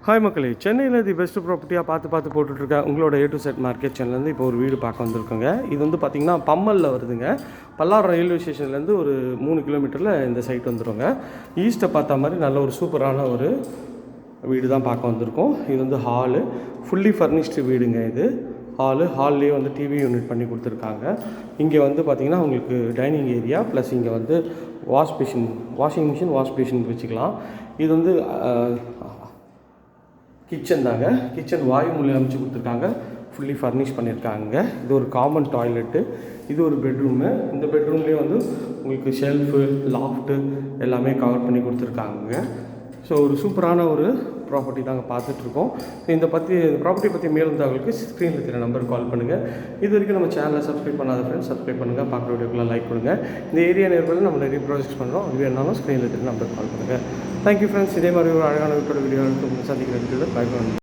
Hi மக்களே, சென்னையில் the best ப்ராப்பர்ட்டியாக பார்த்து போட்டுட்ருக்கேன் உங்களோட A to Z மார்க்கெட் சேனல்லேருந்து இப்போ ஒரு வீடு பார்க்க வந்திருக்கோங்க. இது வந்து பார்த்திங்கன்னா பம்மலில் வருதுங்க. பல்லாவரம் ரயில்வே ஸ்டேஷன்லேருந்து ஒரு 3 கிலோமீட்டரில் இந்த சைட் வந்துடுங்க. ஈஸ்ட்டை பார்த்த மாதிரி நல்ல ஒரு சூப்பரான ஒரு வீடு தான் பார்க்க வந்திருக்கோம். இது வந்து ஹாலு, ஃபுல்லி ஃபர்னிஷ்டு வீடுங்க. இது ஹால்லேயே வந்து டிவி யூனிட் பண்ணி கொடுத்துருக்காங்க. இங்கே வந்து பார்த்திங்கன்னா உங்களுக்கு டைனிங் ஏரியா ப்ளஸ் இங்கே வந்து வாஷிங் மிஷின் வாஷ் பேஷின் வச்சுக்கலாம். இது வந்து கிச்சன் தாங்க. கிச்சன் வாயு மூலையை அமைச்சு கொடுத்துருக்காங்க. ஃபுல்லி ஃபர்னிஷ் பண்ணியிருக்காங்க. இது ஒரு காமன் டாய்லெட்டு, இது ஒரு பெட்ரூமு. இந்த பெட்ரூம்லேயே வந்து உங்களுக்கு ஷெல்ஃபு, லாஃப்ட்டு எல்லாமே கவர் பண்ணி கொடுத்துருக்காங்க. ஸோ ஒரு சூப்பரான ஒரு ப்ராப்பர்ட்டி தாங்க பார்த்துட்ருக்கோம். இந்த ப்ராப்பர்ட்டி பற்றி மேலும் தகவலுக்கு ஸ்க்ரீனில் இருக்கிற நம்பருக்கு கால் பண்ணுங்கள். இது வரைக்கும் நம்ம சேனலை சப்ஸ்கிரைப் பண்ணாத ஃப்ரெண்ட்ஸ் சப்ஸ்கிரைப் பண்ணுங்கள். பார்க்குற வீடியோக்கெல்லாம் லைக் கொடுங்க. இந்த ஏரியா நேர்களில் நம்ம நிறைய ப்ராஜெக்ட்ஸ் பண்ணுறோம். அது வேணாலும் ஸ்க்ரீனில் இருக்கிற நம்பருக்கு கால் பண்ணுங்கள். Thank you friends. இதே மாதிரி ஒரு அழகான வீட்டோட வீடியோ எடுத்து சந்திக்கிறேன். பை.